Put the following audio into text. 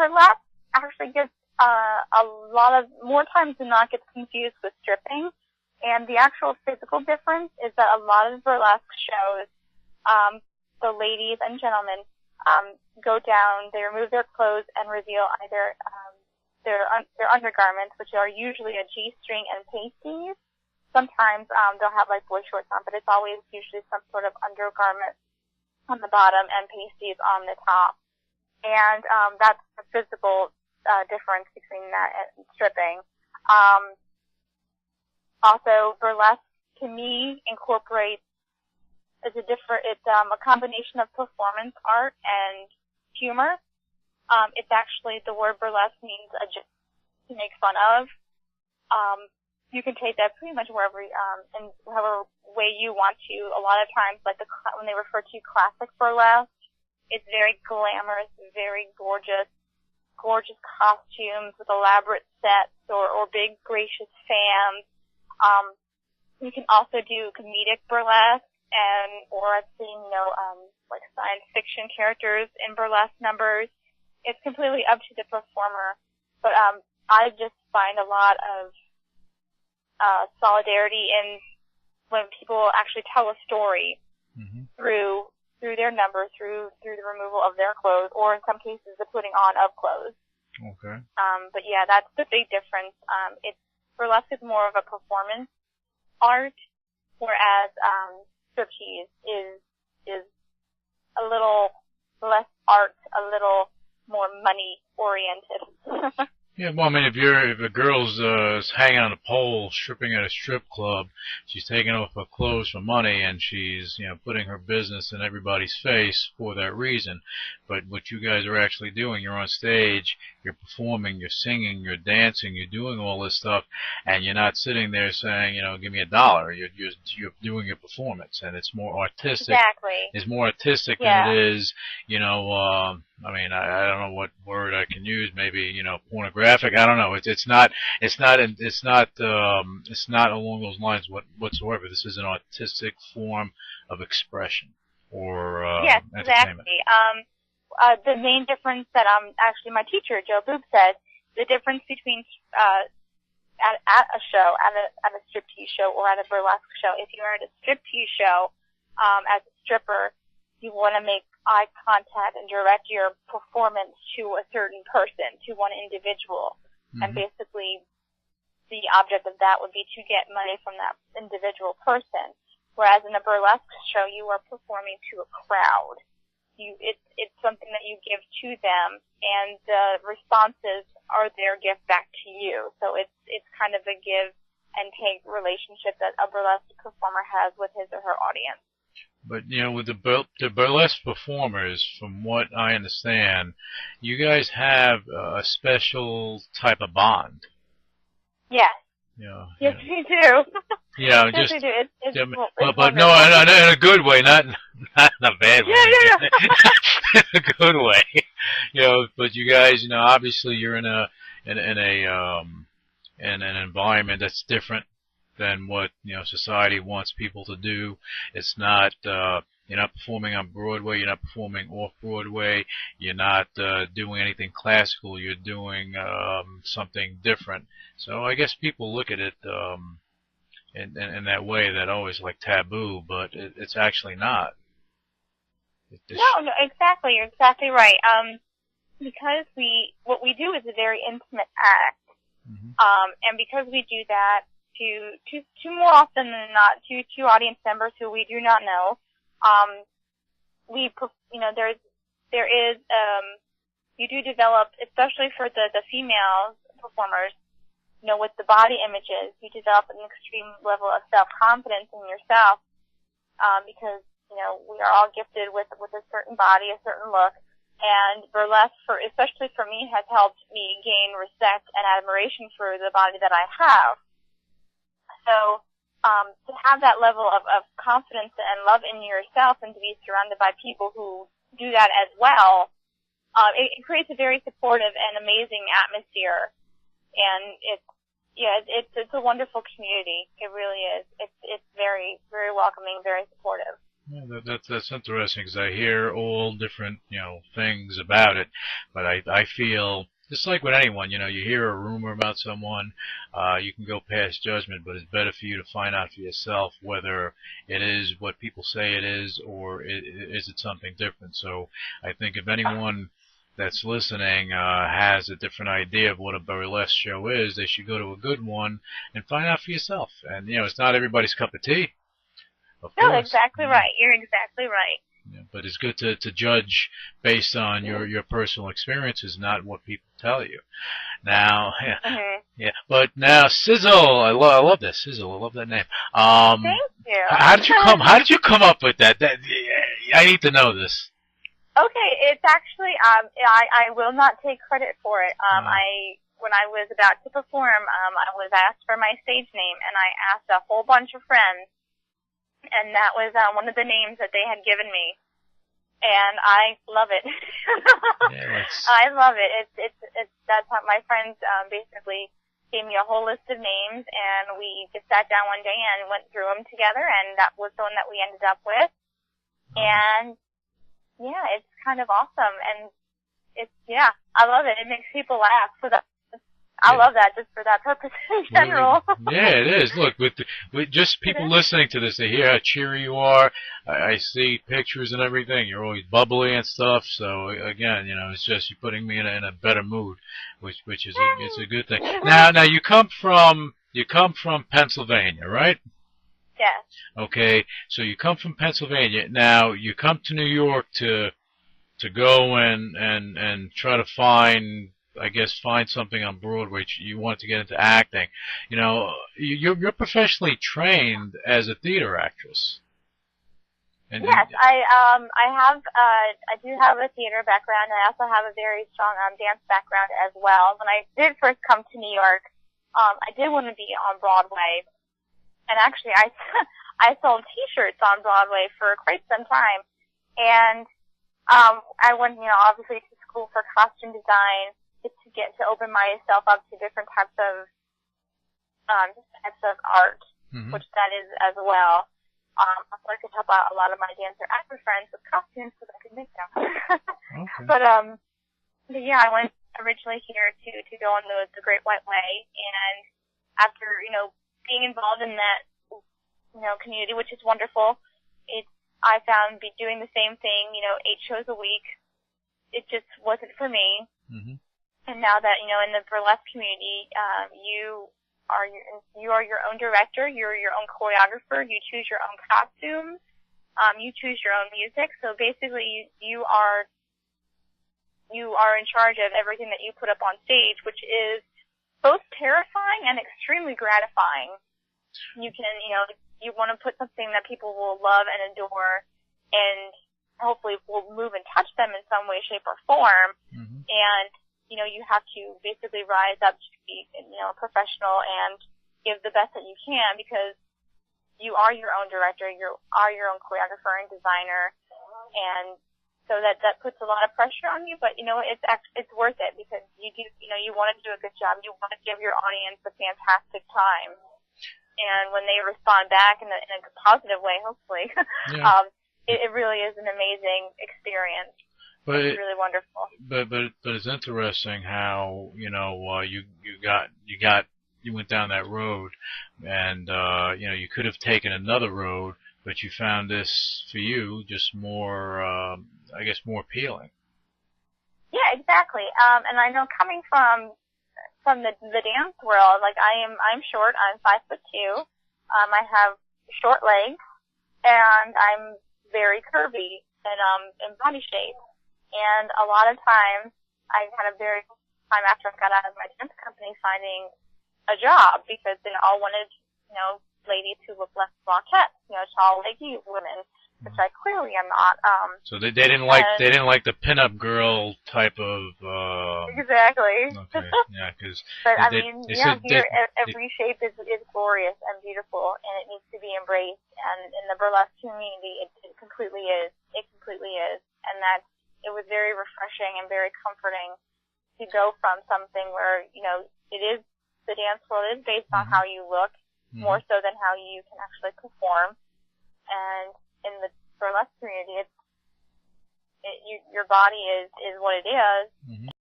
burlesque actually gets a lot of, more times than not, gets confused with stripping. And the actual physical difference is that a lot of burlesque shows, the ladies and gentlemen go down, they remove their clothes and reveal either their undergarments, which are usually a G-string and pasties. Sometimes they'll have like boy shorts on, but it's always usually some sort of undergarment on the bottom and pasties on the top. And that's the physical difference between that and stripping. Also, burlesque to me incorporates it's a combination of performance art and humor. It's actually, the word burlesque means to make fun of. You can take that pretty much wherever, in however way you want to. A lot of times, like when they refer to classic burlesque, it's very glamorous, very gorgeous costumes with elaborate sets or big gracious fans. You can also do comedic burlesque, or I've seen, like science fiction characters in burlesque numbers. It's completely up to the performer. But, I just find a lot of, solidarity in when people actually tell a story through their number, through the removal of their clothes, or in some cases the putting on of clothes. Okay. But yeah, that's the big difference. Burlesque is more of a performance art, whereas, striptease is a little less art, a little more money oriented. Yeah, well, I mean, if a girl's hanging on a pole, stripping at a strip club, she's taking off her clothes for money, and she's, putting her business in everybody's face for that reason. But what you guys are actually doing, you're on stage, you're performing, you're singing, you're dancing, you're doing all this stuff, and you're not sitting there saying, give me $1. You're doing a performance, and it's more artistic. Exactly. It's more artistic than it is, I mean, I don't know what word I can use. Maybe, pornographic. I don't know. It's not along those lines whatsoever. This is an artistic form of expression or yes, entertainment. Exactly. The main difference that actually my teacher Joe Boob said, the difference between at a show, at a striptease show or at a burlesque show. If you're at a striptease show, as a stripper, you want to make eye contact and direct your performance to a certain person, to one individual. And basically, the object of that would be to get money from that individual person. Whereas in a burlesque show, you are performing to a crowd. It's something that you give to them, and the responses are their gift back to you. So it's kind of a give and take relationship that a burlesque performer has with his or her audience. But, with the burlesque performers, from what I understand, you guys have a special type of bond. Yes. Yes, we do. Yeah, yes, we do. But no, in a good way, not in a bad way. Yeah. In a good way. But you guys, obviously you're in an environment that's different than what society wants people to do. It's not you're not performing on Broadway, you're not performing off Broadway, you're not doing anything classical, you're doing something different. So I guess people look at it in that way, that always like taboo, but it's actually not. No, exactly. You're exactly right. Because what we do is a very intimate act, and because we do that to more often than not to audience members who we do not know, there is you do develop, especially for the female performers, with the body images, you develop an extreme level of self-confidence in yourself, because we are all gifted with a certain body, a certain look. And burlesque, especially for me, has helped me gain respect and admiration for the body that I have. So, to have that level of confidence and love in yourself, and to be surrounded by people who do that as well, it creates a very supportive and amazing atmosphere. And it's a wonderful community. It really is. It's very, very welcoming, very supportive. Yeah, that's interesting because I hear all different things about it, but I feel just like with anyone, you hear a rumor about someone, you can go past judgment, but it's better for you to find out for yourself whether it is what people say it is or is it something different. So I think if anyone that's listening has a different idea of what a burlesque show is, they should go to a good one and find out for yourself. And it's not everybody's cup of tea. Of No, course. exactly right. You're exactly right. Yeah, but it's good to judge based on your personal experiences, not what people tell you. Now, yeah. But now, Sizzle, I love that Sizzle. I love that name. Thank you. How did you come up with that? I need to know this. Okay, it's actually I will not take credit for it. When I was about to perform, I was asked for my stage name, and I asked a whole bunch of friends. And that was one of the names that they had given me, and I love it. I love it. It's that's how my friends basically gave me a whole list of names, and we just sat down one day and went through them together, and that was the one that we ended up with. And yeah, it's kind of awesome, and I love it. It makes people laugh. So I love that just for that purpose in general. Yeah, it is. Look, with just people listening to this, they hear how cheery you are. I see pictures and everything. You're always bubbly and stuff. So again, it's just you're putting me in a better mood, which is it's a good thing. Now you come from Pennsylvania, right? Yes. Okay, so you come from Pennsylvania. Now you come to New York to go and try to find something on Broadway. You want to get into acting. You're professionally trained as a theater actress. Yes, I do have a theater background. I also have a very strong dance background as well. When I did first come to New York, I did want to be on Broadway, and actually I sold T-shirts on Broadway for quite some time, and I went obviously to school for costume design, just to open myself up to different types of art, which that is as well. So I could help out a lot of my dancer actor friends with costumes so that I could make them. Okay. But yeah, I went originally here to go on the Great White Way, and after being involved in that community, which is wonderful, I found doing the same thing 8 shows a week, it just wasn't for me. Mm-hmm. And now that, in the burlesque community, you are your own director, you're your own choreographer, you choose your own costumes, you choose your own music. So basically you are in charge of everything that you put up on stage, which is both terrifying and extremely gratifying. You can, you want to put something that people will love and adore and hopefully will move and touch them in some way, shape, or form. Mm-hmm. And you have to basically rise up to be, professional and give the best that you can, because you are your own director, you are your own choreographer and designer, and so that puts a lot of pressure on you, but it's worth it, because you want to do a good job, you want to give your audience a fantastic time, and when they respond back in a positive way, hopefully, it really is an amazing experience. But it's really wonderful. But it's interesting how you went down that road, and you could have taken another road, but you found this for you just more more appealing. Yeah, exactly. And I know coming from the dance world, like I'm short. I'm 5'2". I have short legs, and I'm very curvy in body shape. And a lot of times, I had a very hard time after I got out of my dance company finding a job, because they all wanted, ladies who look less Velazquez, tall, leggy women, which I clearly am not. So they didn't like the pinup girl type of. Exactly. Okay. Yeah, because. But every shape is glorious and beautiful, and it needs to be embraced. And in the burlesque community, it completely is. It completely is, and that's. It was very refreshing and very comforting to go from something where, it is, the dance world is based on how you look, more so than how you can actually perform. And in the burlesque community. Your body is what it is. Mm-hmm.